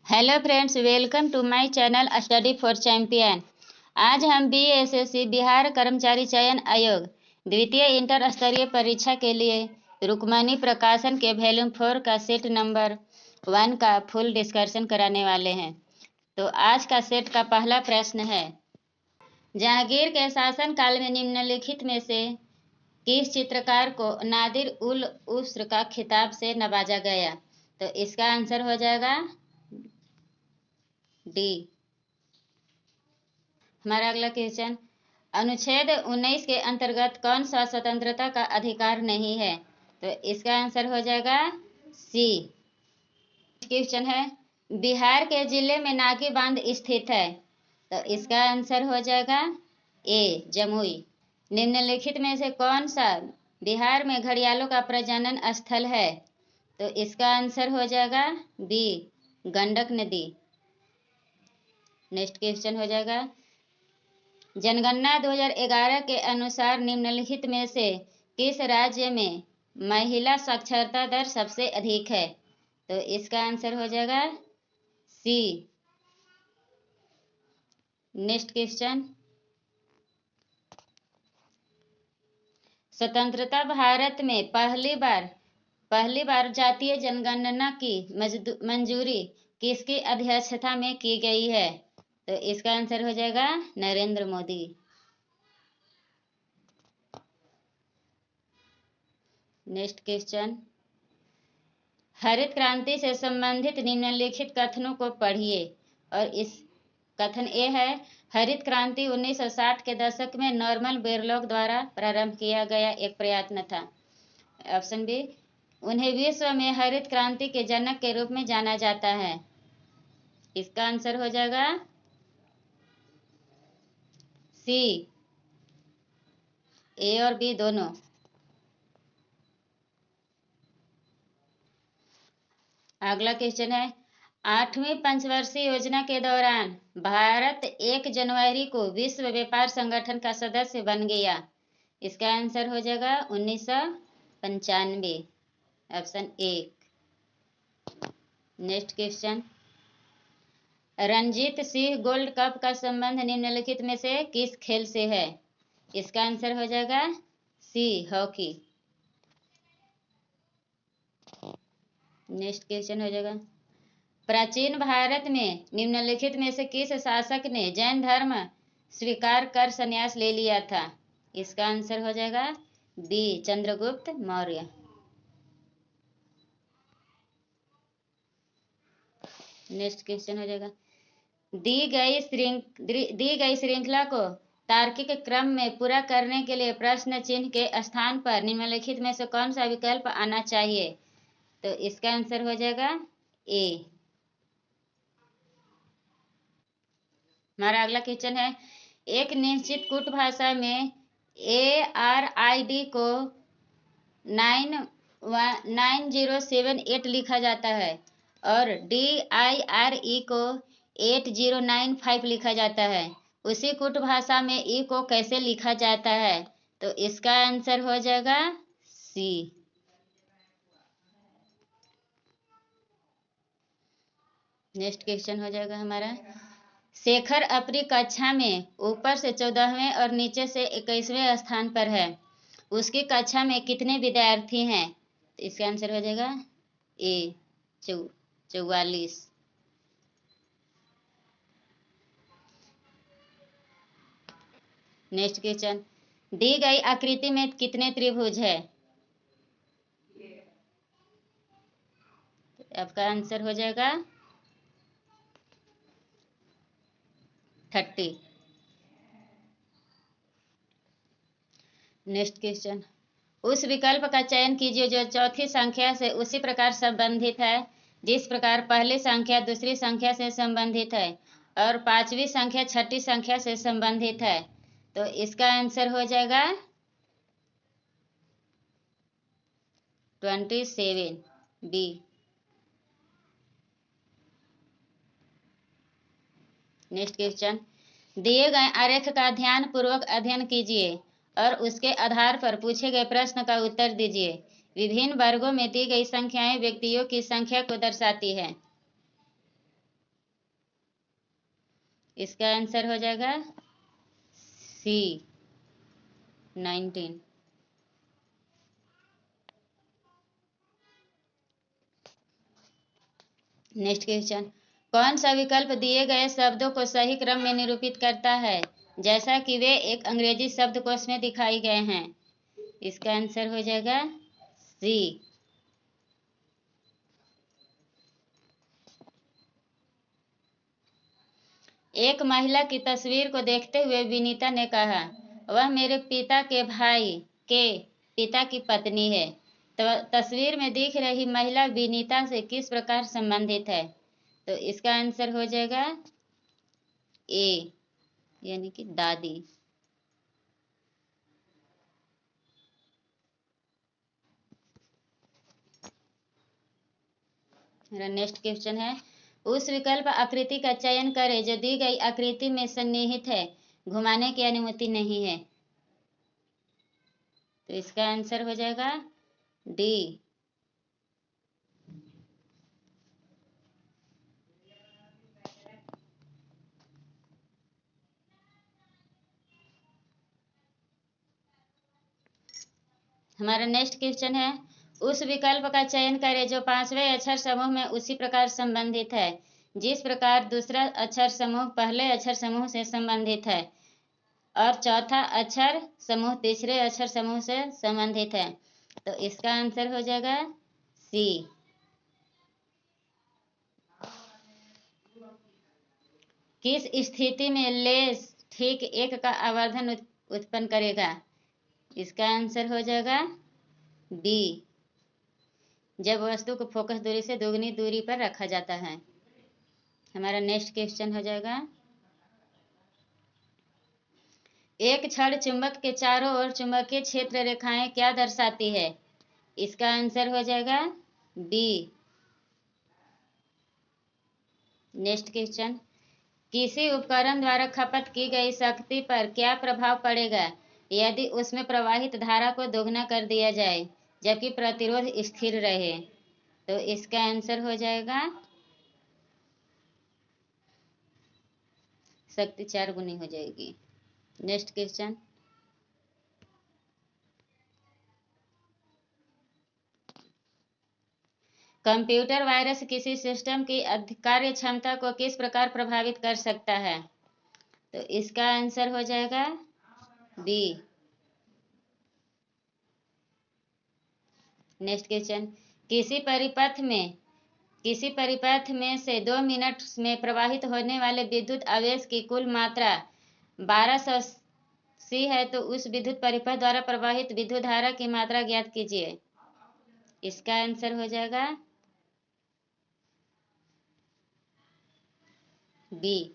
Hello friends, welcome to my channel study for champion. आज हम BSSC Bihar कर्मचारी चयन आयोग द्वितीय इंटर स्तरीय परीक्षा के लिए रुक्मणी प्रकाशन के वॉल्यूम 4 का सेट नंबर 1 का फुल डिस्कशन कराने वाले हैं। तो आज का सेट का पहला प्रश्न है, जहांगीर के शासनकाल में निम्नलिखित में से किस चित्रकार को नादिर उल उस्र का खिताब से नवाजा गया? तो इसका आंसर हो जाएगा डी। हमारा अगला क्वेश्चन, अनुच्छेद 19 के अंतर्गत कौन सा स्वतंत्रता का अधिकार नहीं है? तो इसका आंसर हो जाएगा सी। क्वेश्चन है, बिहार के जिले में नागी बांध स्थित है? तो इसका आंसर हो जाएगा ए, जमुई। निम्नलिखित में से कौन सा बिहार में घड़ियालों का प्रजनन स्थल है? तो इसका आंसर हो जाएगा बी, गंडक नदी। नेक्स्ट क्वेश्चन हो जाएगा, जनगणना 2011 के अनुसार निम्नलिखित में से किस राज्य में महिला साक्षरता दर सबसे अधिक है? तो इसका आंसर हो जाएगा सी। नेक्स्ट क्वेश्चन, स्वतंत्रता भारत में पहली बार जातीय जनगणना की मंजूरी किसकी अध्यक्षता में की गई है? तो इसका आंसर हो जाएगा नरेंद्र मोदी। नेक्स्ट क्वेश्चन, हरित क्रांति से संबंधित निम्नलिखित कथनों को पढ़िए। और इस कथन ए है, हरित क्रांति 1960 के दशक में नॉर्मन बोरलॉग द्वारा प्रारंभ किया गया एक प्रयत्न था। ऑप्शन बी, उन्हें विश्व में हरित क्रांति के जनक के रूप में जाना जाता है। इसका आंसर हो जाएगा सी, ए और बी दोनों। अगला क्वेश्चन है, 8वीं पंचवर्षीय योजना के दौरान भारत 1 जनवरी को विश्व व्यापार संगठन का सदस्य बन गया। इसका आंसर हो जाएगा 1995, option A. Next question, Ranjit Singh gold cup का संबंध निम्नलिखित में से किस खेल से है? इसका आंसर हो जाएगा सी, हॉकी। नेक्स्ट क्वेश्चन हो जाएगा, प्राचीन भारत में निम्नलिखित में से किस शासक ने जैन धर्म स्वीकार कर संन्यास ले लिया था? इसका आंसर हो जाएगा B, Chandragupta Maurya. Next question हो जाएगा, दी गई श्रृंखला को तार्किक क्रम में पूरा करने के लिए प्रश्न चिन्ह के स्थान पर निम्नलिखित में से कौन सा विकल्प आना चाहिए? तो इसका आंसर हो जाएगा ए। हमारा अगला क्वेश्चन है, एक निश्चित कूट भाषा में ARID को 9078 लिखा जाता है और DIRE को 8095 लिखा जाता है। उसी कूट भाषा में ई को कैसे लिखा जाता है? तो इसका आंसर हो जाएगा सी। नेक्स्ट क्वेश्चन हो जाएगा हमारा, शेखर अपनी कक्षा में ऊपर से 14वें और नीचे से 21वें स्थान पर है। उसकी कक्षा में कितने विद्यार्थी हैं? इसका आंसर हो जाएगा ए, 44। नेक्स्ट क्वेश्चन, दी गई आकृति में कितने त्रिभुज है? आपका आंसर हो जाएगा 30। नेक्स्ट क्वेश्चन, उस विकल्प का चयन कीजिए जो चौथी संख्या से उसी प्रकार संबंधित है जिस प्रकार पहली संख्या दूसरी संख्या से संबंधित है और पांचवी संख्या छठी संख्या से संबंधित है। तो इसका आंसर हो जाएगा 27, बी। नेक्स्ट क्वेश्चन, दिए गए आरेख का ध्यान पूर्वक अध्ययन कीजिए और उसके आधार पर पूछे गए प्रश्न का उत्तर दीजिए। विभिन्न वर्गों में दी गई संख्याएं व्यक्तियों की संख्या को दर्शाती है। इसका आंसर हो जाएगा सी 19। नेक्स्ट क्वेश्चन, कौन सा विकल्प दिए गए शब्दों को सही क्रम में निरूपित करता है जैसा कि वे एक अंग्रेजी शब्दकोश में दिखाए गए हैं? इसका आंसर हो जाएगा सी। एक महिला की तस्वीर को देखते हुए विनीता ने कहा, वह मेरे पिता के भाई के पिता की पत्नी है। तो तस्वीर में दिख रही महिला विनीता से किस प्रकार संबंधित है? तो इसका आंसर हो जाएगा ए, यानी कि दादी। मेरा नेक्स्ट क्वेश्चन है, उस विकल्प आकृति का चयन करें जो दी गई आकृति में सन्निहित है, घुमाने की अनुमति नहीं है। तो इसका आंसर हो जाएगा डी। हमारा नेक्स्ट क्वेश्चन है, उस विकल्प का चयन करें जो पांचवें अक्षर समूह में उसी प्रकार संबंधित है जिस प्रकार दूसरा अक्षर समूह पहले अक्षर समूह से संबंधित है और चौथा अक्षर समूह तीसरे अक्षर समूह से संबंधित है। तो इसका आंसर हो जाएगा सी। किस स्थिति में लेस ठीक एक का आवर्धन उत्पन्न करेगा? इसका आंसर हो जाएगा बी, जब वस्तु को फोकस दूरी से दोगुनी दूरी पर रखा जाता है। हमारा नेक्स्ट क्वेश्चन हो जाएगा, एक क्षण चुंबक के चारों ओर चुंबकीय क्षेत्र रेखाएं क्या दर्शाती है? इसका आंसर हो जाएगा बी। नेक्स्ट क्वेश्चन, किसी उपकरण द्वारा खपत की गई शक्ति पर क्या प्रभाव पड़ेगा यदि उसमें प्रवाहित धारा को दोगुना कर दिया जाए जबकि प्रतिरोध स्थिर रहे? तो इसका आंसर हो जाएगा शक्ति 4 गुनी हो जाएगी। नेक्स्ट क्वेश्चन, कंप्यूटर वायरस किसी सिस्टम की कार्य क्षमता को किस प्रकार प्रभावित कर सकता है? तो इसका आंसर हो जाएगा बी। नेक्स्ट क्वेश्चन, किसी परिपथ में से 2 मिनट में प्रवाहित होने वाले विद्युत आवेश की कुल मात्रा 1200 सी है, तो उस विद्युत परिपथ द्वारा प्रवाहित विद्युत धारा की मात्रा ज्ञात कीजिए। इसका आंसर हो जाएगा बी।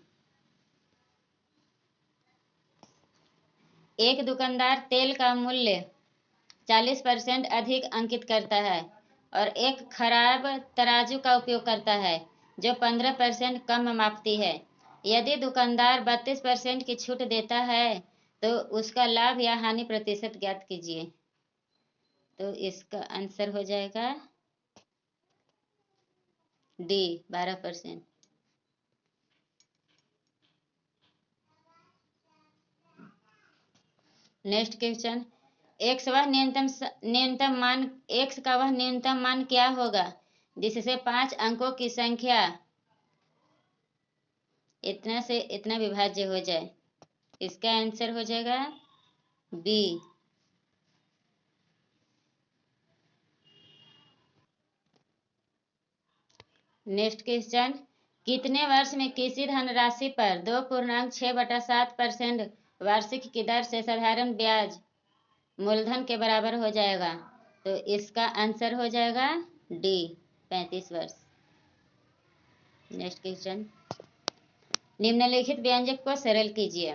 एक दुकानदार तेल का मूल्य 40% अधिक अंकित करता है और एक खराब तराजू का उपयोग करता है जो 15% कम मापती है। यदि दुकानदार 32% की छूट देता है तो उसका लाभ या हानि प्रतिशत ज्ञात कीजिए। तो इसका आंसर हो जाएगा डी, 12%। नेक्स्ट क्वेश्चन, एक्स का वह न्यूनतम मान क्या होगा जिससे 5 अंकों की संख्या इतना से इतना विभाज्य हो जाए? इसका आंसर हो जाएगा बी। नेक्स्ट क्वेश्चन, कितने वर्ष में किसी धनराशि पर 2.6/7% वार्षिक की दर से साधारण ब्याज मूलधन के बराबर हो जाएगा? तो इसका आंसर हो जाएगा डी, 35 वर्ष। नेक्स्ट क्वेश्चन, निम्नलिखित व्यंजक को सरल कीजिए।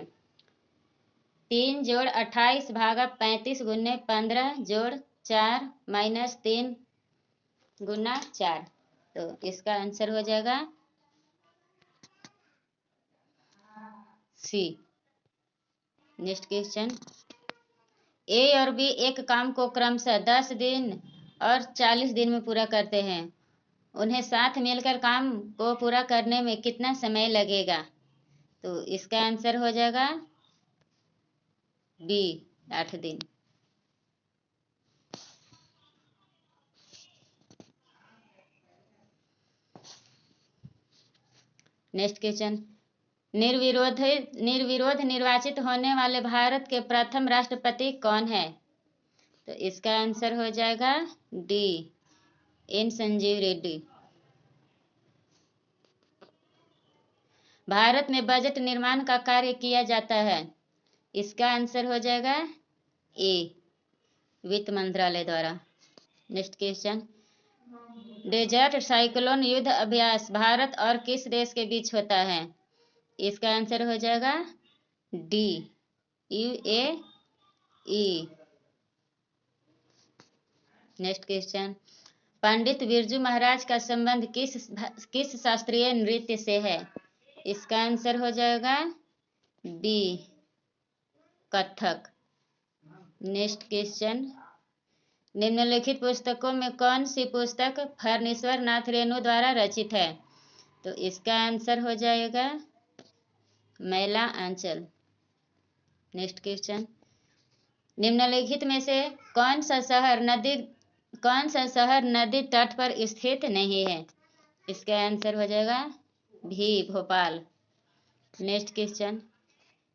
3 जोड़ 28 भागा 35 गुने 15 जोड़ 4 माइनस 3 गुना 4। तो इसका आंसर हो जाएगा सी। नेक्स्ट क्वेश्चन, ए और बी एक काम को क्रमशः 10 दिन और 40 दिन में पूरा करते हैं। उन्हें साथ मिलकर काम को पूरा करने में कितना समय लगेगा? तो इसका आंसर हो जाएगा बी, 8 दिन। नेक्स्ट क्वेश्चन, निर्विरोध निर्वाचित होने वाले भारत के प्रथम राष्ट्रपति कौन है? तो इसका आंसर हो जाएगा डी, एन संजीव रेड्डी। भारत में बजट निर्माण का कार्य किया जाता है। इसका आंसर हो जाएगा ए, वित्त मंत्रालय द्वारा। नेक्स्ट क्वेश्चन, डेजर्ट साइक्लोन युद्ध अभ्यास भारत और किस देश के बीच होता है? इसका आंसर हो जाएगा D, UAE। Next question, Pandit Birju Maharaj का संबंध किस शास्त्रीय नृत्य से है? इसका आंसर हो जाएगा बी, कथक। नेक्स्ट क्वेश्चन, निम्नलिखित पुस्तकों में कौन सी पुस्तक फणीश्वर नाथ रेणु द्वारा रचित है? तो इसका आंसर हो जाएगा मैला आंचल। नेक्स्ट क्वेश्चन, निम्नलिखित में से कौन सा शहर नदी तट पर स्थित नहीं है? इसका आंसर हो जाएगा भी, भोपाल। नेक्स्ट क्वेश्चन,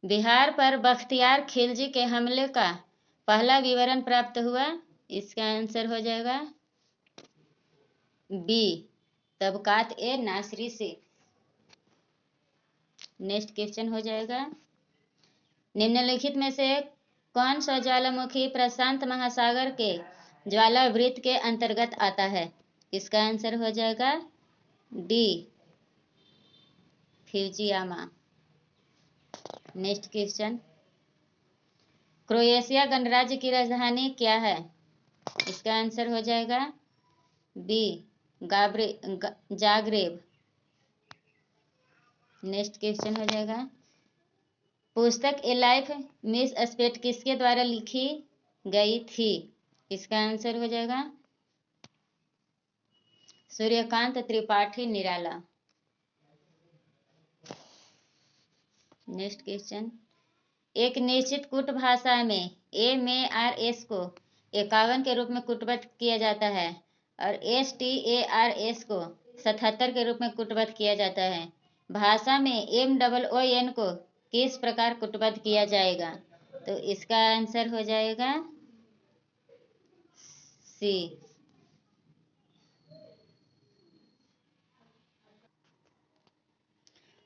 बिहार पर बख्तियार खिलजी के हमले का पहला विवरण प्राप्त हुआ? इसका आंसर हो जाएगा बी, तबकात ए नासरी से। नेक्स्ट क्वेश्चन हो जाएगा, निम्नलिखित में से कौन सा ज्वालामुखी प्रशांत महासागर के ज्वालावृत्त के अंतर्गत आता है? इसका आंसर हो जाएगा D, Fujiyama. Next question, Croatia गणराज्य की राजधानी क्या है? इसका आंसर हो जाएगा बी, जाग्रेब। नेक्स्ट क्वेश्चन हो जाएगा, पुस्तक ए लाइफ मिस स्पेट किसके द्वारा लिखी गई थी? इसका आंसर हो जाएगा सूर्यकांत त्रिपाठी निराला। नेक्स्ट क्वेश्चन, एक निश्चित कूट भाषा में MARS को 51 के रूप में कूटबद्ध किया जाता है और STARS को 77 के रूप में कूटबद्ध किया जाता है। भाषा में MOON को किस प्रकार कूटबद्ध किया जाएगा? तो इसका आंसर हो जाएगा सी।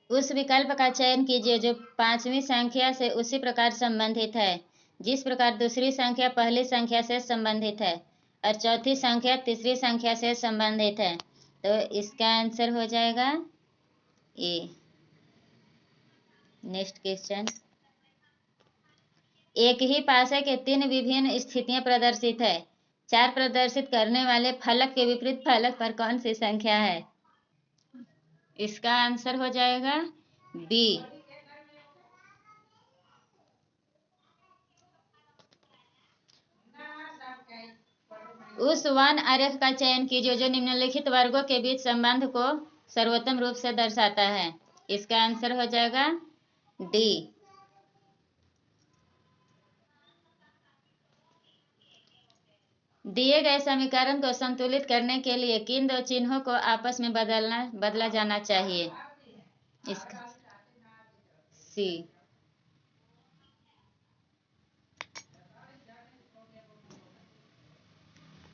उस विकल्प का चयन कीजिए जो पांचवी संख्या से उसी प्रकार संबंधित है जिस प्रकार दूसरी संख्या पहली संख्या से संबंधित है और चौथी संख्या तीसरी संख्या से संबंधित है। तो इसका आंसर हो जाएगा ए। नेक्स्ट क्वेश्चन, एक ही पासे के 3 विभिन्न स्थितियां प्रदर्शित है। 4 प्रदर्शित करने वाले फलक के विपरीत फलक पर कौन सी संख्या है? इसका आंसर हो जाएगा बी। उस वन आरेख का चयन कीजिए जो निम्नलिखित वर्गों के बीच संबंध को सर्वोत्तम रूप से दर्शाता है। इसका आंसर हो जाएगा डी। दिए गए समीकरण को संतुलित करने के लिए किन 2 चिन्हों को आपस में बदला जाना चाहिए? इसका सी।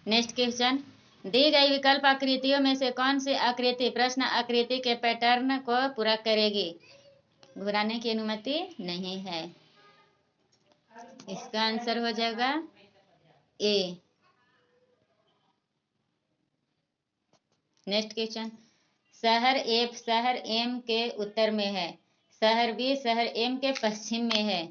नेक्स्ट क्वेश्चन, दी गई विकल्प आकृतियों में से कौन सी आकृति प्रश्न आकृति के पैटर्न को पूरा करेगी? घुराने की अनुमति नहीं है। इसका आंसर हो जाएगा ए। नेक्स्ट क्वेश्चन, शहर एम के उत्तर में है, शहर बी शहर एम के पश्चिम में है,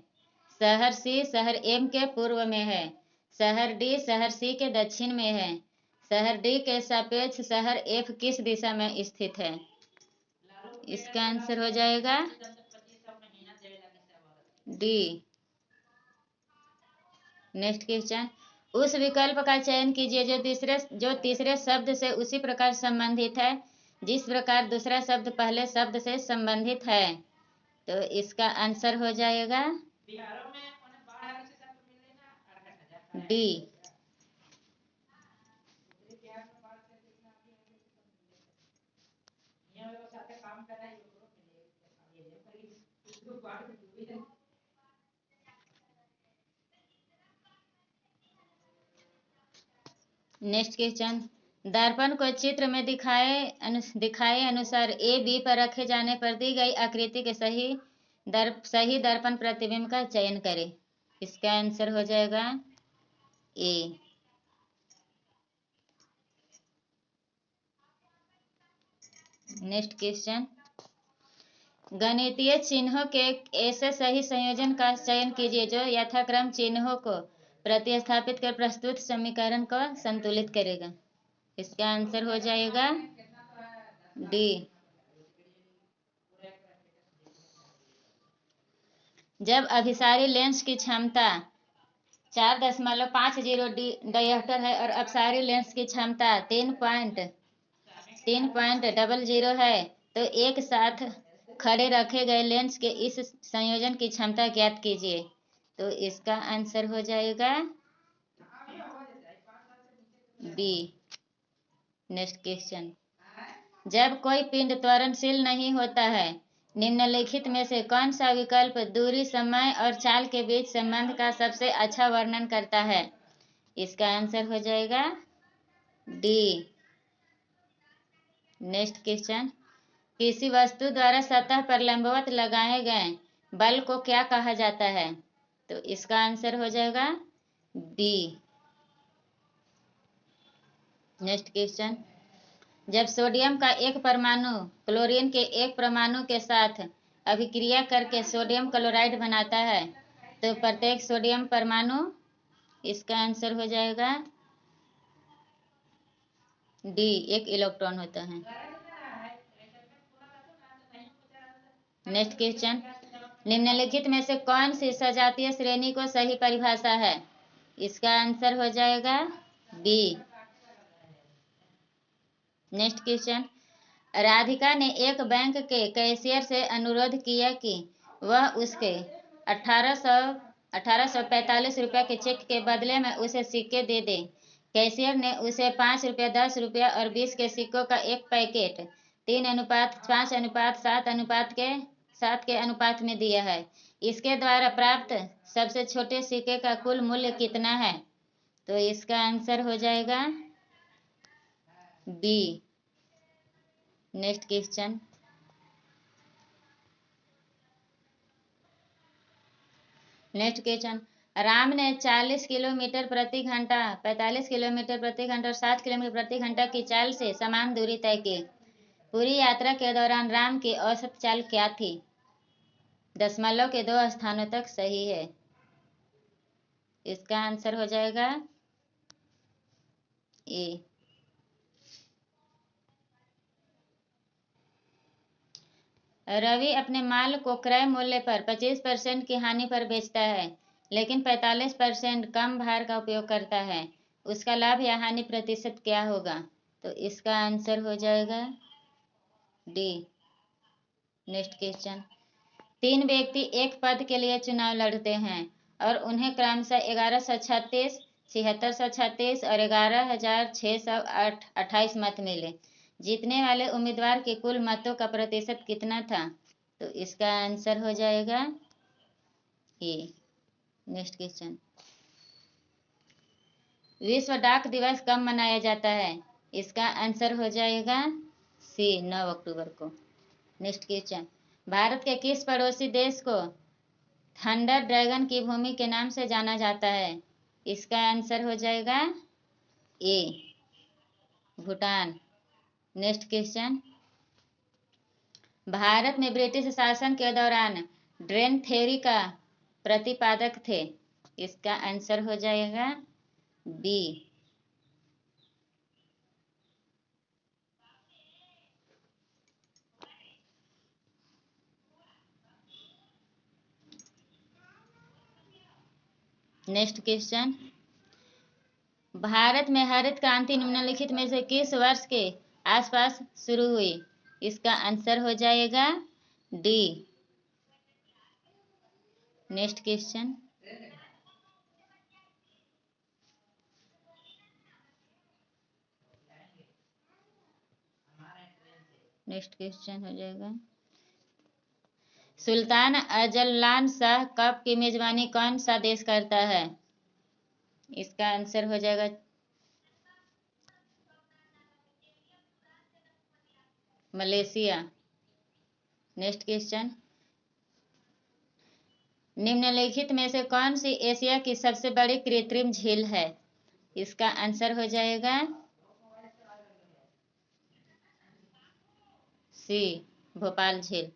शहर सी शहर एम के पूर्व में है, शहर डी शहर सी के दक्षिण में है, शहर डी के सापेक्ष शहर एफ किस दिशा में स्थित है? इसका आंसर हो जाएगा डी। नेक्स्ट क्वेश्चन, उस विकल्प का चयन कीजिए जो तीसरे शब्द से उसी प्रकार संबंधित है जिस प्रकार दूसरा शब्द पहले शब्द से संबंधित है। तो इसका आंसर हो जाएगा डी। नेक्स्ट क्वेश्चन, दर्पण को चित्र में दिखाए अनुसार ए बी पर रखे जाने पर दी गई आकृति के सही दर्पण प्रतिबिंब का चयन करें। इसका आंसर हो जाएगा ए। नेक्स्ट क्वेश्चन, गणितीय चिन्हों के ऐसे सही संयोजन का चयन कीजिए जो यथाक्रम चिन्हों को प्रतिस्थापित कर प्रस्तुत समीकरण को संतुलित करेगा। इसका आंसर हो जाएगा डी। जब अभिसारी लेंस की क्षमता 4.50 डायोप्टर है और अपसारी लेंस की क्षमता 3.00 है तो एक साथ खड़े रखे गए लेंस के इस संयोजन की क्षमता ज्ञात कीजिए। तो इसका आंसर हो जाएगा बी। नेक्स्ट क्वेश्चन, जब कोई पिंड त्वरणशील नहीं होता है निम्नलिखित में से कौन सा विकल्प दूरी, समय और चाल के बीच संबंध का सबसे अच्छा वर्णन करता है। इसका आंसर हो जाएगा डी। नेक्स्ट क्वेश्चन, किसी वस्तु द्वारा सतह पर लंबवत लगाए गए बल को क्या कहा जाता है। तो इसका आंसर हो जाएगा बी। नेक्स्ट क्वेश्चन, जब सोडियम का एक परमाणु क्लोरीन के एक परमाणु के साथ अभिक्रिया करके सोडियम क्लोराइड बनाता है तो प्रत्येक सोडियम परमाणु, इसका आंसर हो जाएगा डी, एक इलेक्ट्रॉन होता है। नेक्स्ट क्वेश्चन, निम्नलिखित में से कौन सी सजातीय श्रेणी को सही परिभाषा है। इसका आंसर हो जाएगा बी। नेक्स्ट क्वेश्चन, राधिका ने एक बैंक के कैशियर से अनुरोध किया कि वह उसके 1845 रुपये के चेक के बदले में उसे सिक्के दे दे। कैशियर ने उसे 5 रुपये, 10 रुपये और 20 के सिक्कों का एक पैकेट 3:5:7 के अनुपात में दिया है। इसके द्वारा प्राप्त सबसे छोटे सिक्के का कुल मूल्य कितना है। तो इसका आंसर हो जाएगा बी। नेक्स्ट क्वेश्चन, राम ने 40 किलोमीटर प्रति घंटा, 45 किलोमीटर प्रति घंटा और 7 किलोमीटर प्रति घंटा की चाल से समान दूरी तय की। पूरी यात्रा के दौरान राम की औसत चाल क्या थी। दशमलव के 2 स्थानों तक सही है। इसका आंसर हो जाएगा ए। रवि अपने माल को क्रय मूल्य पर 25% की हानि पर बेचता है लेकिन 45% कम भार का उपयोग करता है। उसका लाभ या हानि प्रतिशत क्या होगा। तो इसका आंसर हो जाएगा डी। नेक्स्ट क्वेश्चन, 3 व्यक्ति एक पद के लिए चुनाव लड़ते हैं और उन्हें क्रमशः 1136, 7636 और 11628 मत मिले। जीतने वाले उम्मीदवार के कुल मतों का प्रतिशत कितना था। तो इसका आंसर हो जाएगा ए। नेक्स्ट क्वेश्चन, विश्व डाक दिवस कब मनाया जाता है। इसका आंसर हो जाएगा सी, 9 अक्टूबर को। नेक्स्ट क्वेश्चन, भारत के किस पड़ोसी देश को थंडर ड्रैगन की भूमि के नाम से जाना जाता है। इसका आंसर हो जाएगा ए, भूटान। नेक्स्ट क्वेश्चन, भारत में ब्रिटिश शासन के दौरान ड्रेन थ्योरी का प्रतिपादक थे। इसका आंसर हो जाएगा बी। नेक्स्ट क्वेश्चन, भारत में हरित क्रांति निम्नलिखित में से किस वर्ष के आसपास शुरू हुई। इसका आंसर हो जाएगा D, next question. Next question हो जाएगा, सुल्तान अजलान शाह कप की मेजबानी कौन सा देश करता है? इसका आंसर हो जाएगा मलेशिया। नेक्स्ट क्वेश्चन, निम्नलिखित में से कौन सी एशिया की सबसे बड़ी कृत्रिम झील है? इसका आंसर हो जाएगा सी, भोपाल झील।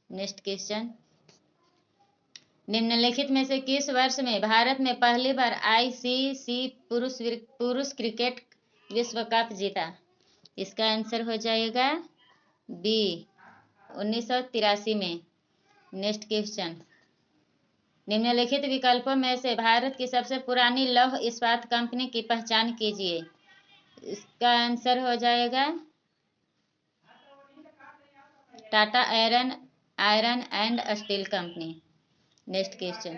नेक्स्ट क्वेश्चन, निम्नलिखित में से किस वर्ष में भारत में पहली बार आईसीसी पुरुष क्रिकेट विश्व कप जीता? इसका आंसर हो जाएगा बी, 1983 में। नेक्स्ट क्वेश्चन, निम्नलिखित विकल्पों में से भारत की सबसे पुरानी लौह इस्पात कंपनी की पहचान कीजिए। इसका आंसर हो जाएगा Tata iron and steel company. Next question,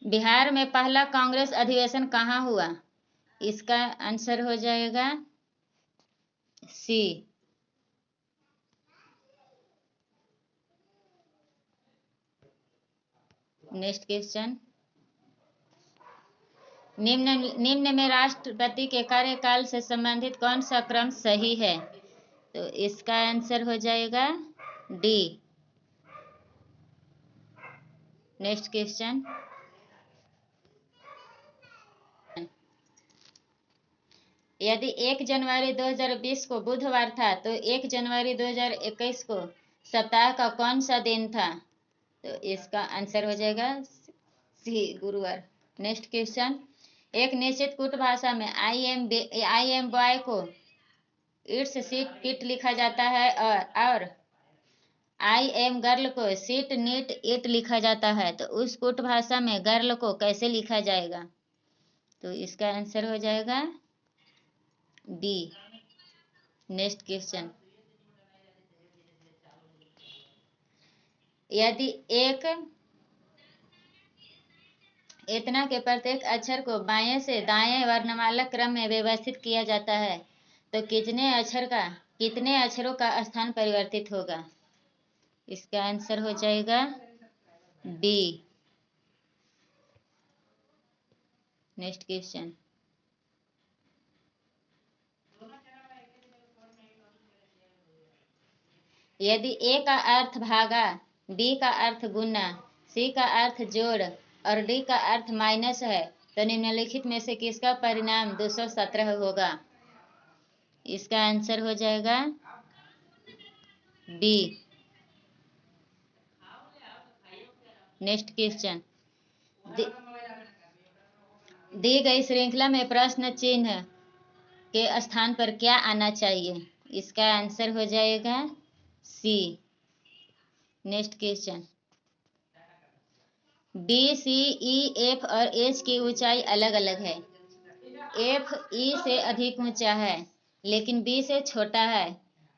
Bihar में पहला कांग्रेस अधिवेशन कहाँ हुआ? इसका आंसर हो जाएगा सी, नेक्स्ट क्वेश्चन, निम्न में राष्ट्रपति के कार्यकाल से संबंधित कौन सा क्रम सही है? तो इसका आंसर हो जाएगा डी। नेक्स्ट क्वेश्चन, यदि 1 जनवरी 2020 को बुधवार था तो 1 जनवरी 2021 को सप्ताह का कौन सा दिन था? तो इसका आंसर हो जाएगा सी, गुरुवार। नेक्स्ट क्वेश्चन, एक निश्चित कूट भाषा में आई एम बॉय को इट्स सीट किट लिखा जाता है और आई एम गर्ल को सीट नीट इट लिखा जाता है, तो उस कूट भाषा में गर्ल को कैसे लिखा जाएगा? तो इसका आंसर हो जाएगा बी। नेक्स्ट क्वेश्चन, यदि एक इतना के प्रत्येक अक्षर को बाएं से दाएं वर्णमाला क्रम में व्यवस्थित किया जाता है तो कितने अक्षरों का स्थान परिवर्तित होगा? इसका आंसर हो जाएगा बी। नेक्स्ट क्वेश्चन, यदि ए का अर्थ भागा, बी का अर्थ गुना, सी का अर्थ जोड़ और डी का अर्थ माइनस है तो निम्नलिखित में से किसका परिणाम 217 होगा? इसका आंसर हो जाएगा बी। नेक्स्ट क्वेश्चन, दी गई श्रृंखला में प्रश्न चिन्ह के स्थान पर क्या आना चाहिए? इसका आंसर हो जाएगा सी। नेक्स्ट क्वेश्चन, बी, सी, ई, एफ और एच की ऊंचाई अलग अलग है। एफ ई से अधिक ऊंचा है लेकिन बी से छोटा है,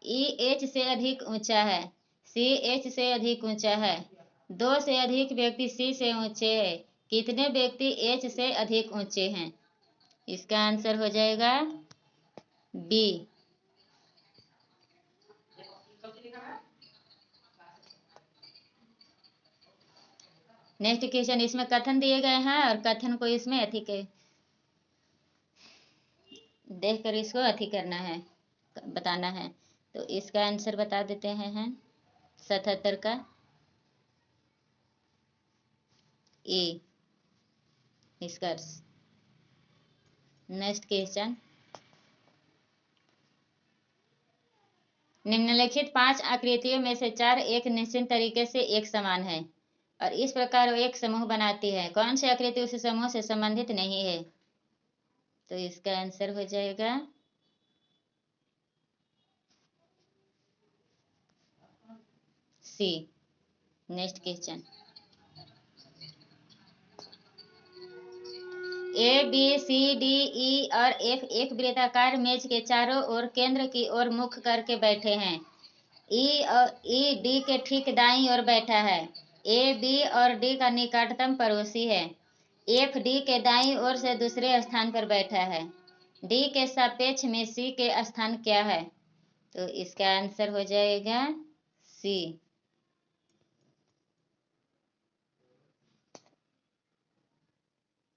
ई एच से अधिक ऊंचा है, सी एच से अधिक ऊंचा है। 2 से अधिक व्यक्ति सी से ऊंचे हैं, कितने व्यक्ति एच से अधिक ऊंचे हैं? इसका आंसर हो जाएगा बी। नेक्स्ट क्वेश्चन, इसमें कथन दिए गए हैं और कथन को इसमें अथी के देखकर इसको अथी करना है, बताना है। तो इसका आंसर बता देते हैं 77 का ए, निष्कर्ष। नेक्स्ट क्वेश्चन, निम्नलिखित 5 आकृतियों में से 4 एक निश्चित तरीके से एक समान है और इस प्रकार वो एक समूह बनाती है। कौन सी आकृति उस समूह से संबंधित नहीं है? तो इसका आंसर हो जाएगा C. Next question, A B C D E और एफ एक वृत्ताकार मेज के चारों ओर केंद्र की ओर मुख करके बैठे हैं। ई डी के ठीक दाईं ओर बैठा है। ए बी और डी का निकटतम पड़ोसी है। एफ डी के दाईं ओर से दूसरे स्थान पर बैठा है। डी के सापेक्ष में सी के स्थान क्या है? तो इसका आंसर हो जाएगा सी।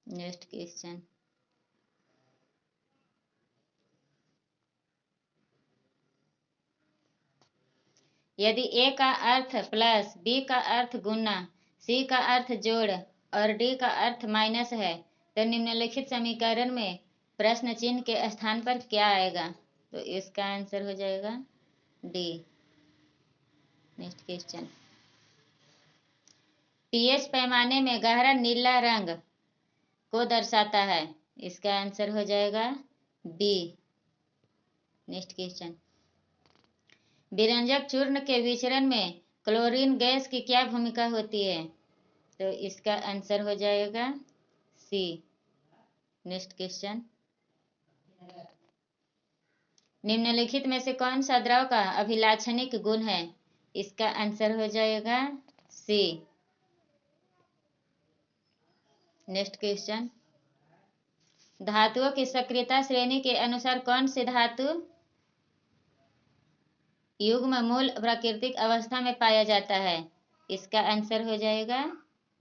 Next question. यदि ए का अर्थ प्लस, बी का अर्थ गुना, सी का अर्थ जोड़ और डी का अर्थ माइनस है तो निम्नलिखित समीकरण में प्रश्न चिन्ह के स्थान पर क्या आएगा? तो इसका आंसर हो जाएगा डी। Next question. पीएच पैमाने में गहरा नीला रंग को दर्शाता है। इसका आंसर हो जाएगा बी। Next question. विरंजक चूर्ण के विचरण में क्लोरीन गैस की क्या भूमिका होती है? तो इसका आंसर हो जाएगा सी। Next question. निम्नलिखित में से कौन सा द्रव का अभिलाक्षणिक गुण है? इसका आंसर हो जाएगा सी। Next question. धातुओं की सक्रियता श्रेणी के अनुसार कौन सी धातु युग्म मूल प्राकृतिक अवस्था में पाया जाता है? इसका आंसर हो जाएगा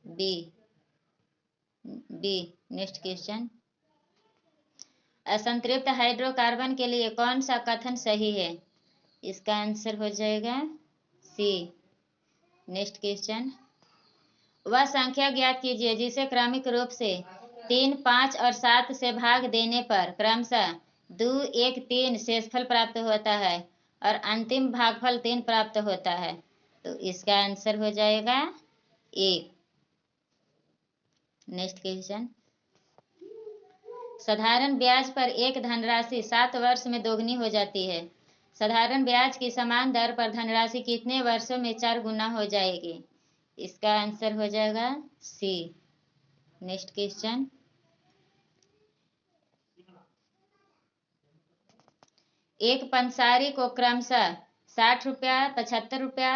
बी। Next question. असंतृप्त हाइड्रोकार्बन के लिए कौन सा कथन सही है? इसका आंसर हो जाएगा सी। Next question. वह संख्या ज्ञात कीजिए जिसे क्रमिक रूप से 3, 5 और 7 से भाग देने पर क्रमशः 2, 1, 3 शेषफल प्राप्त होता है और अंतिम भागफल 3 प्राप्त होता है। तो इसका आंसर हो जाएगा ए। Next question. साधारण ब्याज पर एक धनराशि 7 वर्ष में दोगुनी हो जाती है। साधारण ब्याज की समान दर पर धनराशि कितने वर्षों में 4 गुना हो जाएगी? इसका आंसर हो जाएगा सी। Next question. एक पंसारी को क्रमशः 60 रुपया, 75 रुपया,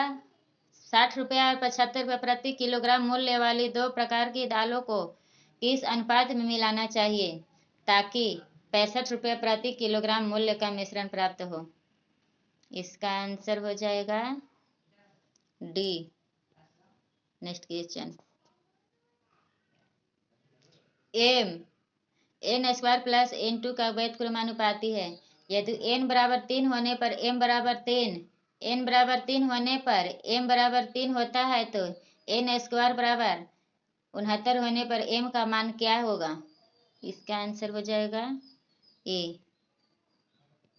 60 रुपया और 75 रुपया प्रति किलोग्राम मूल्य वाली 2 प्रकार की दालों को किस अनुपात में मिलाना चाहिए ताकि 65 रुपया प्रति किलोग्राम मूल्य का मिश्रण प्राप्त हो? इसका आंसर हो जाएगा D. Next question. M N square plus n2 का व्युत्क्रमानुपाती है। यदि n बराबर 3 होने पर m बराबर 3, n बराबर 3 होने पर m बराबर 3 होता है तो n स्क्वायर बराबर 69 होने पर m का मान क्या होगा? इसका आंसर हो जाएगा ए।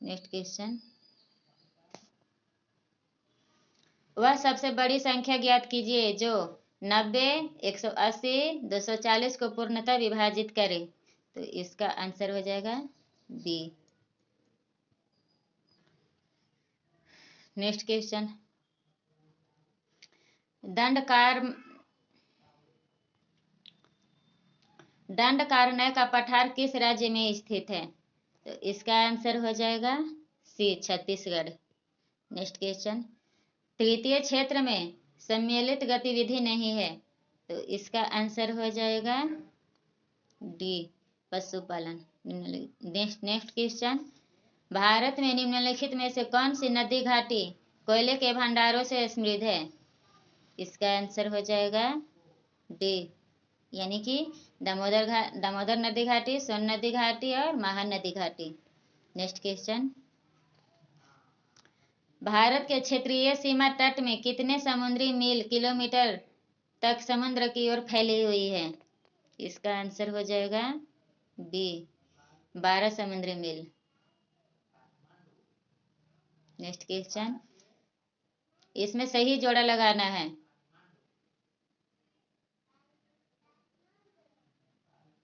Next question. वह सबसे बड़ी संख्या ज्ञात कीजिए जो 90, 180, 240 को पूर्णतः विभाजित करे। तो इसका आंसर हो जाएगा बी। Next question. दंडकारण्य का पठार किस राज्य में स्थित है? तो इसका आंसर हो जाएगा सी, छत्तीसगढ़। Next question. तृतीय क्षेत्र में सम्मिलित गतिविधि नहीं है तो इसका आंसर हो जाएगा डी, पशुपालन। Next question. भारत में निम्नलिखित में से कौन सी नदी घाटी कोयले के भंडारों से समृद्ध है? इसका आंसर हो जाएगा डी, यानी कि दामोदर नदी घाटी, सोन नदी घाटी और महानदी घाटी। Next question. भारत के क्षेत्रीय सीमा तट में कितने समुद्री मील किलोमीटर तक समुद्र की ओर फैली हुई है? इसका आंसर हो जाएगा बी, 12 समुद्री मील। Next question. इसमें सही जोड़ा लगाना है।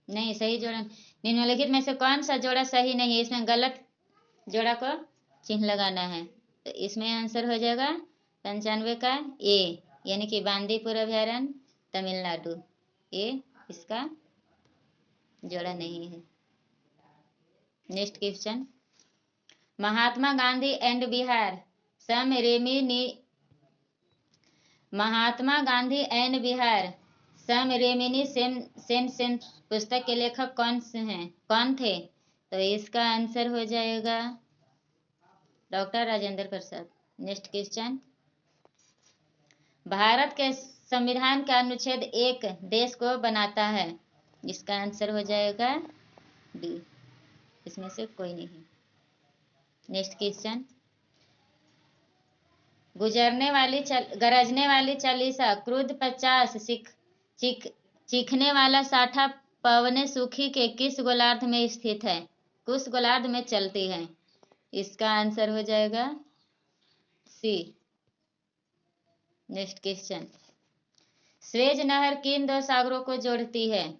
नहीं, सही जोड़ा निम्नलिखित में से कौन सा जोड़ा सही नहीं है? इसमें गलत जोड़ा को चिन्ह लगाना है। तो इसमें आंसर हो जाएगा 95 का ए, यानी कि बांदीपुर अभ्यारण्य, तमिलनाडु। ए इसका जोड़ा नहीं है। Next question. Mahatma Gandhi and Bihar समरेमिनी महात्मा गांधी एंड बिहार। समरेमिनी सेन पुस्तक के लेखक कौन थे? तो इसका आंसर हो जाएगा doctor Rajendra Prasad. Next question, Bharat के संविधान का अनुच्छेद 1 देश को बनाता है। इसका आंसर हो जाएगा डी, इसमें से कोई नहीं। नेक्स्ट क्वेश्चन, गरजने वाली चालीसा, क्रुद्ध 50, चीखने वाला 60 पवने सूखी के किस गोलार्ध में स्थित है? किस गोलार्ध में चलती है? इसका आंसर हो जाएगा सी। नेक्स्ट क्वेश्चन, स्वेज नहर किन 2 सागरों को जोड़ती है?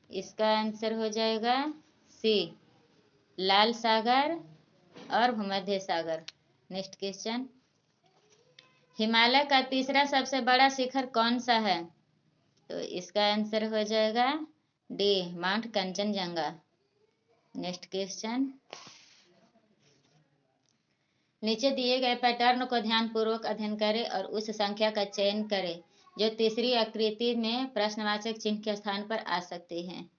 इसका आंसर हो जाएगा सी, लाल सागर और भूमध्य सागर। नेक्स्ट क्वेश्चन, हिमालय का तीसरा सबसे बड़ा शिखर कौन सा है? तो इसका आंसर हो जाएगा D, mount Kanchenjunga. Next question, नीचे दिए गए पैटर्न को ध्यानपूर्वक अध्ययन करें और उस संख्या का चयन करें जो तीसरी आकृति में प्रश्नवाचक चिन्ह के स्थान पर आ सकती है।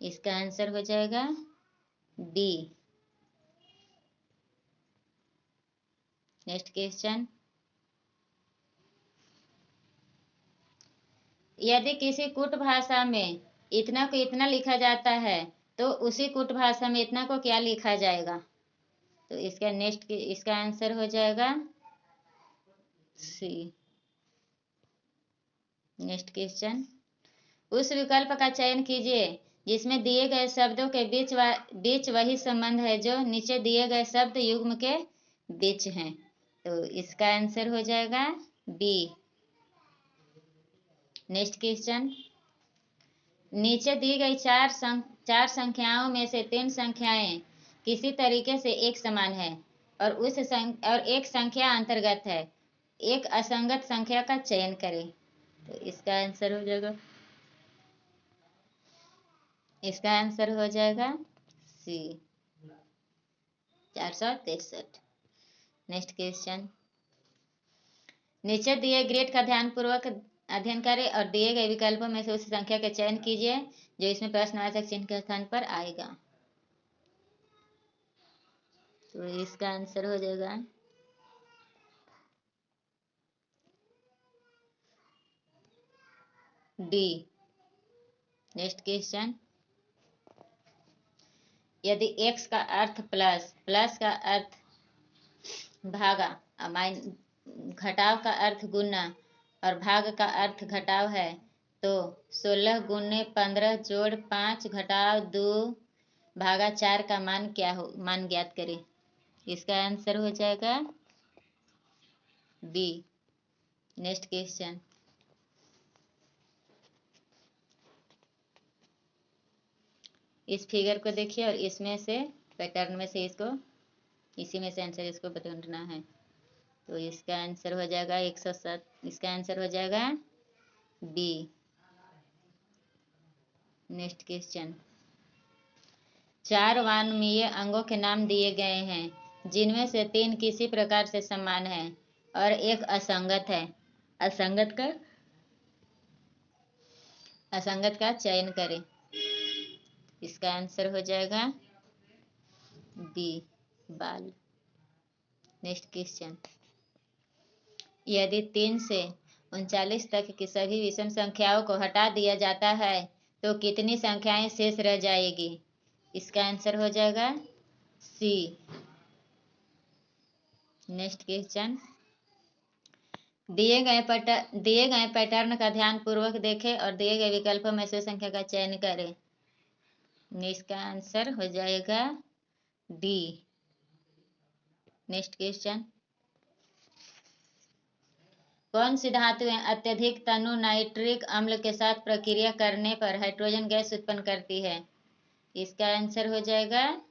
इसका आंसर हो जाएगा बी। नेक्स्ट क्वेश्चन, यदि किसी कूट भाषा में इतना को इतना लिखा जाता है तो उसी कूट भाषा में इतना को क्या लिखा जाएगा? तो इसका आंसर हो जाएगा सी। नेक्स्ट क्वेश्चन, उस विकल्प का चयन कीजिए जिसमें दिए गए शब्दों के बीच वही संबंध है जो नीचे दिए गए शब्द युग्म के बीच हैं। तो इसका आंसर हो जाएगा बी। नेक्स्ट क्वेश्चन, नीचे दी गई चार संख्याओं में से 3 संख्याएं किसी तरीके से एक समान है और एक संख्या अंतर्गत है। एक असंगत संख्या का चयन करें। तो इसका आंसर हो जाएगा सी, 463। नेक्स्ट क्वेश्चन, नीचे दिए ग्रेड का ध्यानपूर्वक अध्ययन करें और दिए गए विकल्पों में से उस संख्या का चयन कीजिए जो इसमें प्रश्नवाचक चिन्ह के स्थान पर आएगा। तो इसका आंसर हो जाएगा डी। नेक्स्ट क्वेश्चन, यदि x का अर्थ प्लस का अर्थ भागा, घटाव का अर्थ गुना और भाग का अर्थ घटाव है तो 16 गुने 15 जोड़ 5 घटाव 2 भागा 4 का मान ज्ञात करें। इसका आंसर हो जाएगा बी। नेक्स्ट क्वेश्चन, इस फिगर को देखिए और इसमें से पैटर्न में से इसी में से आंसर इसको बताना है। तो इसका आंसर हो जाएगा 107। इसका आंसर हो जाएगा बी। नेक्स्ट क्वेश्चन, 4 वानमीय अंगों के नाम दिए गए हैं जिनमें से 3 किसी प्रकार से समान है और एक असंगत है। असंगत का चयन करें। इसका आंसर हो जाएगा बी, बाल। नेक्स्ट क्वेश्चन, यदि 3 से 39 तक की सभी विषम संख्याओं को हटा दिया जाता है तो कितनी संख्याएं शेष रह जाएगी? इसका आंसर हो जाएगा सी। नेक्स्ट क्वेश्चन, दिए गए पैटर्न का ध्यान पूर्वक देखें और दिए गए विकल्पों में से संख्या का चयन करें। इसका आंसर हो जाएगा डी। नेक्स्ट क्वेश्चन, कौन सी धातुएं अत्यधिक तनु नाइट्रिक अम्ल के साथ प्रक्रिया करने पर हाइड्रोजन गैस उत्पन्न करती है? इसका आंसर हो जाएगा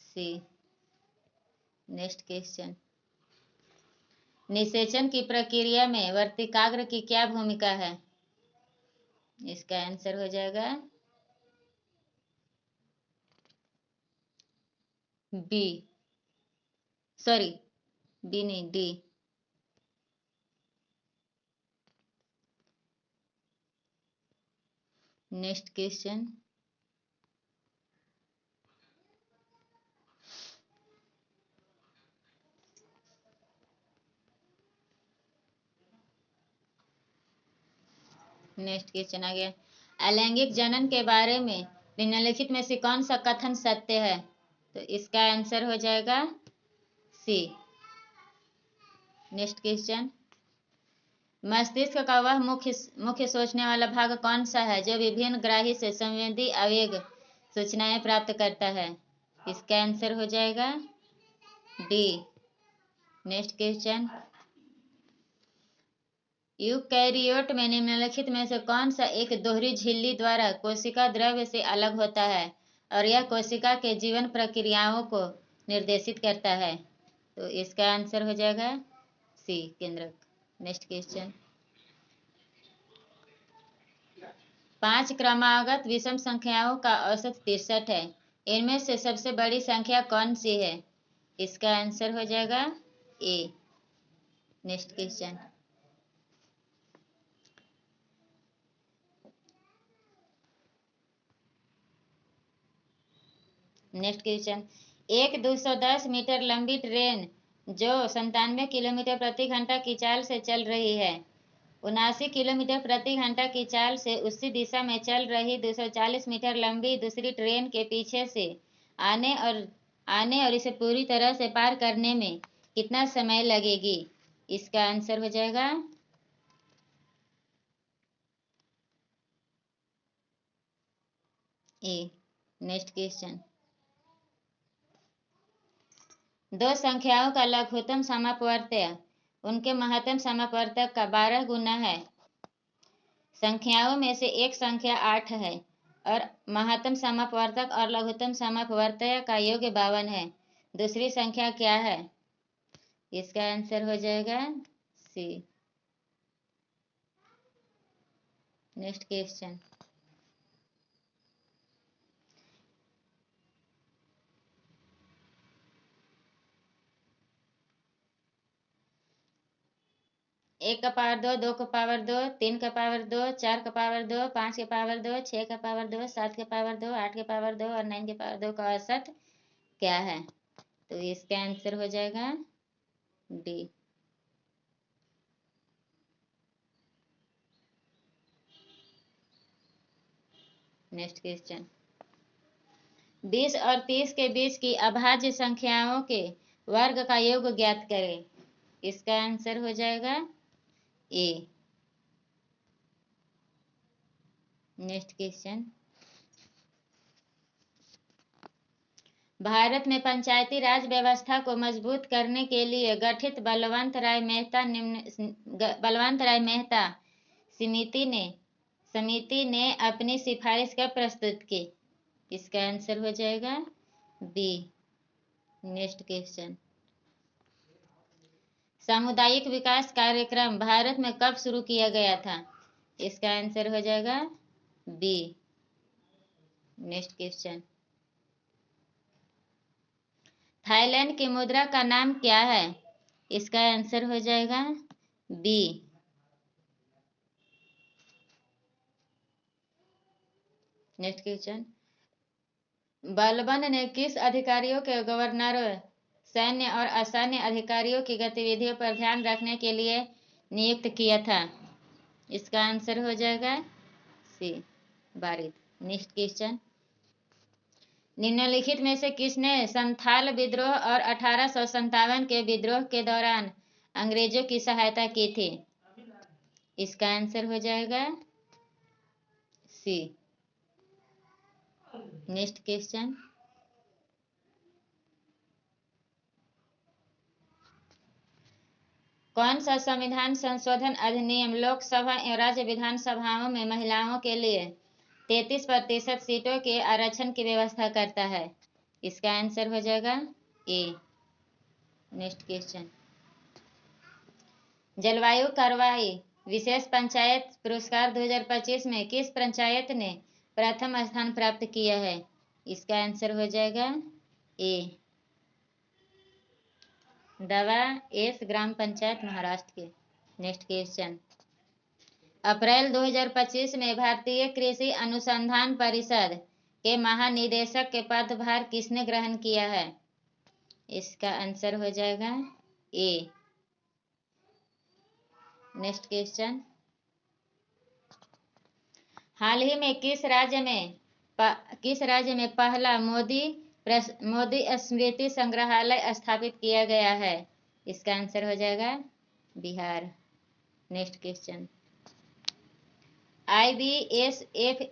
सी। नेक्स्ट क्वेश्चन, निषेचन की प्रक्रिया में वर्तिकाग्र की क्या भूमिका है? इसका आंसर हो जाएगा बी, सॉरी, बी नहीं, डी। नेक्स्ट क्वेश्चन, आ गया। अलैंगिक जनन के बारे में निम्नलिखित में से कौन सा कथन सत्य है? तो इसका आंसर हो जाएगा सी। नेक्स्ट क्वेश्चन, मस्तिष्क का वह मुख्य सोचने वाला भाग कौन सा है जो विभिन्न ग्राही से संवेदी आवेग सूचनाएं प्राप्त करता है? इसका आंसर हो जाएगा डी। नेक्स्ट क्वेश्चन, यूकैरियोट में निम्नलिखित में से कौन सा एक दोहरी झिल्ली द्वारा कोशिका द्रव्य से अलग होता है और यह कोशिका के जीवन प्रक्रियाओं को निर्देशित करता है? तो इसका आंसर हो जाएगा सी, केंद्रक। नेक्स्ट क्वेश्चन, 5 क्रमागत विषम संख्याओं का औसत 63 है। इनमें से सबसे बड़ी संख्या कौन सी है? इसका आंसर हो जाएगा ए। नेक्स्ट क्वेश्चन, एक 210 मीटर लंबी ट्रेन जो 97 किलोमीटर प्रति घंटा की चाल से चल रही है, 79 किलोमीटर प्रति घंटा की चाल से उसी दिशा में चल रही 240 मीटर लंबी दूसरी ट्रेन के पीछे से आने और इसे पूरी तरह से पार करने में कितना समय लगेगी? इसका आंसर हो जाएगा ए। नेक्स्ट क्वेश्चन, दो संख्याओं का लघुत्तम समापवर्त्य उनके महत्तम समापवर्तक का 12 गुना है। संख्याओं में से एक संख्या 8 है और महत्तम समापवर्तक और लघुत्तम समापवर्त्य का योग 52 है। दूसरी संख्या क्या है? इसका आंसर हो जाएगा सी। नेक्स्ट क्वेश्चन, एक का पावर 2, 2 का पावर 2, 3 का पावर 2, 4 का पावर 2, 5 के पावर 2, 6 का पावर 2, 7 के पावर 2, 8 के पावर 2 और 9 के पावर 2 का औसत क्या है? तो इसका आंसर हो जाएगा डी। नेक्स्ट क्वेश्चन, 20 और 30 के बीच की अभाज्य संख्याओं के वर्ग का योग ज्ञात करें। इसका आंसर हो जाएगा ए। नेक्स्ट क्वेश्चन, भारत में पंचायती राज व्यवस्था को मजबूत करने के लिए गठित बलवंत राय मेहता समिति ने अपनी सिफारिश कब प्रस्तुत की? इसका आंसर हो जाएगा बी। नेक्स्ट क्वेश्चन, सामुदायिक विकास कार्यक्रम भारत में कब शुरू किया गया था? इसका आंसर हो जाएगा बी। नेक्स्ट क्वेश्चन, थाईलैंड की मुद्रा का नाम क्या है? इसका आंसर हो जाएगा बी। नेक्स्ट क्वेश्चन, बलबन ने किस अधिकारियों के गवर्नरों, सैन्य और असैन्य अधिकारियों की गतिविधियों पर ध्यान रखने के लिए नियुक्त किया था? इसका आंसर हो जाएगा सी, बारिद। नेक्स्ट क्वेश्चन, निम्नलिखित में से किसने संथाल विद्रोह और 1857 के विद्रोह के दौरान अंग्रेजों की सहायता की थी? इसका आंसर हो जाएगा सी। नेक्स्ट क्वेश्चन, कौन सा संविधान संशोधन अधिनियम लोकसभा एवं राज्य विधानसभाओं में महिलाओं के लिए 33% सीटों के आरक्षण की व्यवस्था करता है? इसका आंसर हो जाएगा ए। नेक्स्ट क्वेश्चन, जलवायु कार्रवाई विशेष पंचायत पुरस्कार 2025 में किस पंचायत ने प्रथम स्थान प्राप्त किया है? इसका आंसर हो जाएगा ए। दवा एस, ग्राम पंचायत, महाराष्ट्र के। नेक्स्ट क्वेश्चन, अप्रैल 2025 में भारतीय कृषि अनुसंधान परिषद के महानिदेशक के पदभार किसने ग्रहण किया है? इसका आंसर हो जाएगा ए। नेक्स्ट क्वेश्चन, हाल ही में किस राज्य में पहला मोदी स्मृति संग्रहालय स्थापित किया गया है? इसका आंसर हो जाएगा बिहार। नेक्स्ट क्वेश्चन, IBSF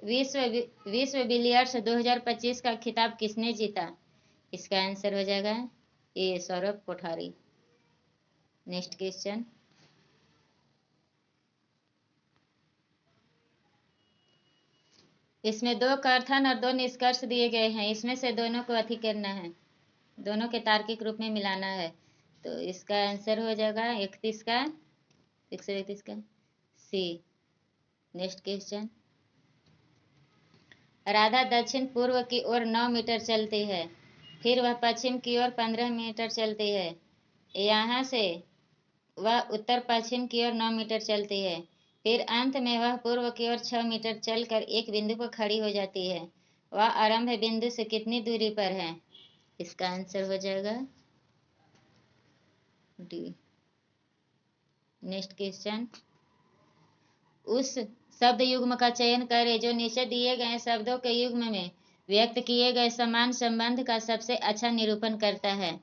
विश्व बिलियर्ड्स 2025 का खिताब किसने जीता? इसका आंसर हो जाएगा ए, सौरभ कोठारी। नेक्स्ट क्वेश्चन, इसमें 2 कथन और 2 निष्कर्ष दिए गए हैं, इसमें से दोनों को अति करना है, दोनों के तार्किक रूप में मिलाना है। तो इसका आंसर हो जाएगा 131 का सी। नेक्स्ट क्वेश्चन, राधा दक्षिण पूर्व की ओर 9 मीटर चलती है, फिर वह पश्चिम की ओर 15 मीटर चलती है, यहाँ से वह उत्तर पश्चिम की ओर 9 मीटर चलती है, फिर अंत में वह पूर्व की ओर 6 मीटर चलकर एक बिंदु पर खड़ी हो जाती है। वह आरंभ बिंदु से कितनी दूरी पर है? इसका आंसर हो जाएगा डी। नेक्स्ट क्वेश्चन, उस शब्द युग्म का चयन करें जो नीचे दिए गए शब्दों के युग्म में व्यक्त किए गए समान संबंध का सबसे अच्छा निरूपण करता है।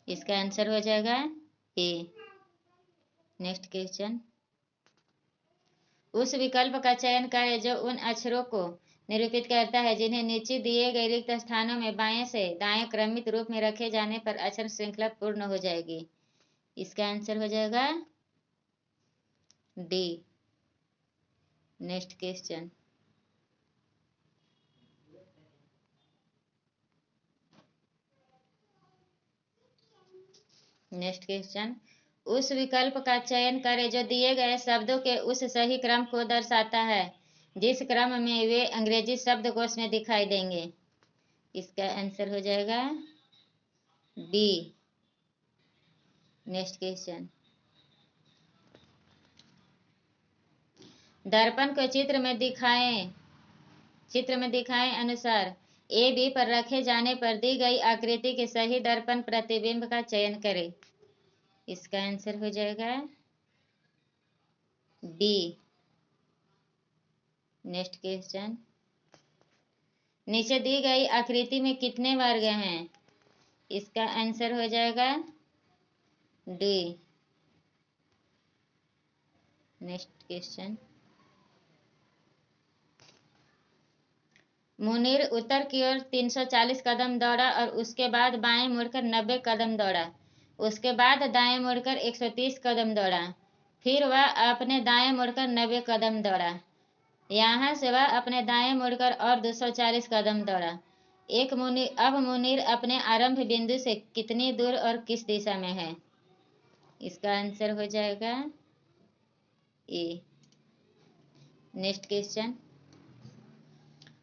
इसका आंसर हो जाएगा ए। नेक्स्ट क्वेश्चन, उस विकल्प का चयन करें जो उन अक्षरों को निरूपित करता है जिन्हें नीचे दिए गए रिक्त स्थानों में बाएं से दाएं क्रमित रूप में रखे जाने पर अक्षर श्रृंखला पूर्ण हो जाएगी। इसका आंसर हो जाएगा डी। नेक्स्ट क्वेश्चन, उस विकल्प का चयन करें जो दिए गए शब्दों के उस सही क्रम को दर्शाता है जिस क्रम में वे अंग्रेजी शब्दकोश में दिखाई देंगे। इसका आंसर हो जाएगा बी। नेक्स्ट क्वेश्चन, दर्पण को चित्र में दिखाएं अनुसार ए बी पर रखे जाने पर दी गई आकृति के सही दर्पण प्रतिबिंब का चयन करें। इसका आंसर हो जाएगा बी। नेक्स्ट क्वेश्चन, नीचे दी गई आकृति में कितने वर्ग हैं? इसका आंसर हो जाएगा डी। नेक्स्ट क्वेश्चन, मुनीर उत्तर की ओर 340 कदम दौड़ा और उसके बाद बाएं मुड़कर 90 कदम दौड़ा, उसके बाद दाएं मुड़कर 130 कदम दौड़ा, फिर वह अपने दाएं मुड़कर 90 कदम दौड़ा, यहाँ से वह अपने दाएं मुड़कर और 240 कदम दौड़ा। अब मुनीर अपने आरंभ बिंदु से कितनी दूर और किस दिशा में है? इसका आंसर हो जाएगा ए। नेक्स्ट क्वेश्चन,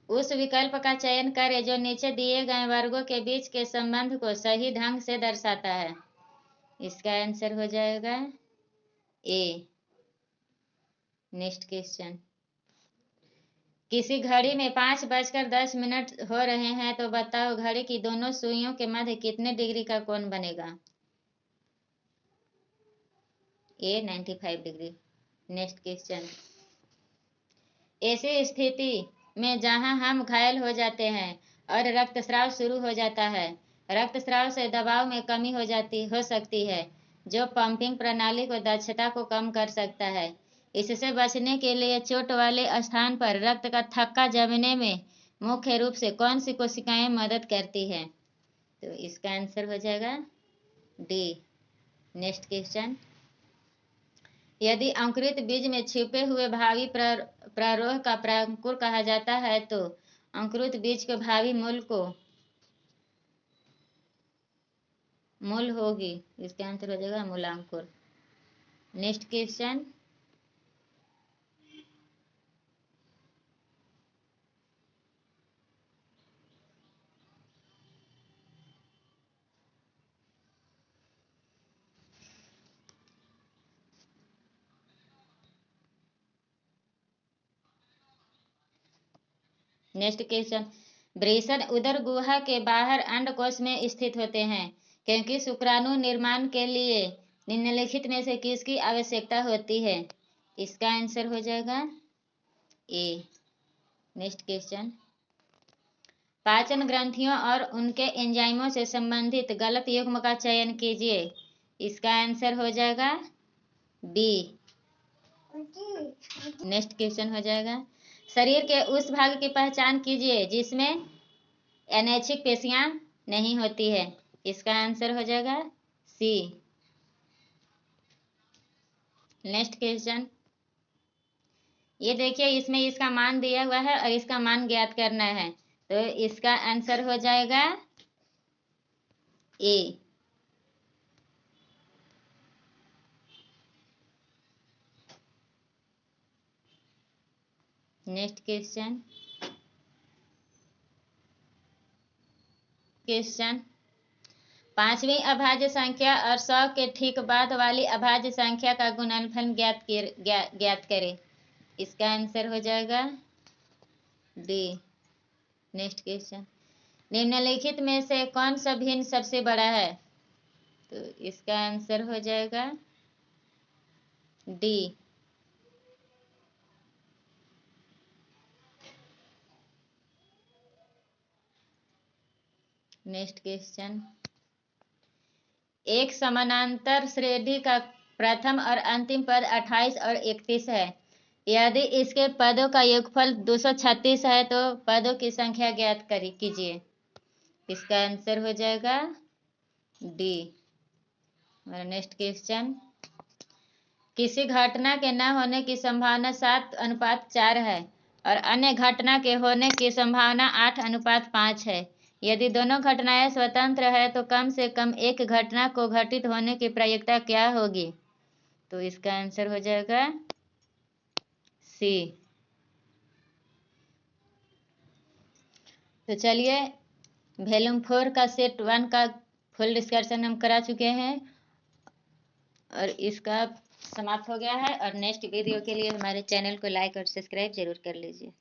उस विकल्प का चयन करें जो नीचे दिए गए वर्गों के बीच के संबंध को सही ढंग से दर्शाता है। इसका आंसर हो जाएगा ए। नेक्स्ट क्वेश्चन, किसी घड़ी में 5:10 हो रहे हैं तो बताओ घड़ी की दोनों सुइयों के मध्य कितने डिग्री का कोण बनेगा? ए 95 डिग्री। नेक्स्ट क्वेश्चन, ऐसी स्थिति में जहां हम घायल हो जाते हैं और रक्तस्राव शुरू हो जाता है, रक्तस्राव से दबाव में कमी हो सकती है जो पंपिंग प्रणाली को दक्षता को कम कर सकता है। इससे बचने के लिए चोट वाले स्थान पर रक्त का थक्का जमने में मुख्य रूप से कौन सी कोशिकाएं मदद करती है? तो इसका आंसर हो जाएगा डी। नेक्स्ट क्वेश्चन, यदि अंकुरित बीज में छिपे हुए भावी प्ररोह का प्रांकुर कहा जाता है तो अंकुरित बीज के भावी मूल होगी। इसका आंसर हो जाएगा मूलांकुर। नेक्स्ट क्वेश्चन, नेक्स्ट क्वेश्चन, वृषण उदर गुहा के बाहर अंडकोश में स्थित होते हैं क्योंकि शुक्राणु निर्माण के लिए निम्नलिखित में से किसकी आवश्यकता होती है? इसका आंसर हो जाएगा ए। नेक्स्ट क्वेश्चन, पाचन ग्रंथियों और उनके एंजाइमों से संबंधित गलत युग्म का चयन कीजिए। इसका आंसर हो जाएगा बी। नेक्स्ट क्वेश्चन हो जाएगा, शरीर के उस भाग की पहचान कीजिए जिसमें अनैच्छिक पेशियां नहीं होती है। इसका आंसर हो जाएगा सी। नेक्स्ट क्वेश्चन, ये देखिए इसमें इसका मान दिया हुआ है और इसका मान ज्ञात करना है, तो इसका आंसर हो जाएगा ए। नेक्स्ट क्वेश्चन, पांचवी अभाज्य संख्या और 100 के ठीक बाद वाली अभाज्य संख्या का गुणनफल ज्ञात करें। इसका आंसर हो जाएगा डी। नेक्स्ट क्वेश्चन, निम्नलिखित में से कौन सा भिन्न सबसे बड़ा है? तो इसका आंसर हो जाएगा डी। नेक्स्ट क्वेश्चन, एक समानांतर श्रेणी का प्रथम और अंतिम पद 28 और 31 है। यदि इसके पदों का योगफल 236 है तो पदों की संख्या ज्ञात कीजिए। इसका आंसर हो जाएगा डी। और नेक्स्ट क्वेश्चन, किसी घटना के न होने की संभावना 7:4 है और अन्य घटना के होने की संभावना 8:5 है। यदि दोनों घटनाएं स्वतंत्र है तो कम से कम एक घटना को घटित होने की प्रायिकता क्या होगी? तो इसका आंसर हो जाएगा सी। तो चलिए वॉल्यूम 4 का सेट 1 का फुल डिस्कशन हम करा चुके हैं और इसका समाप्त हो गया है। और नेक्स्ट वीडियो के लिए हमारे चैनल को लाइक और सब्सक्राइब जरूर कर लीजिए।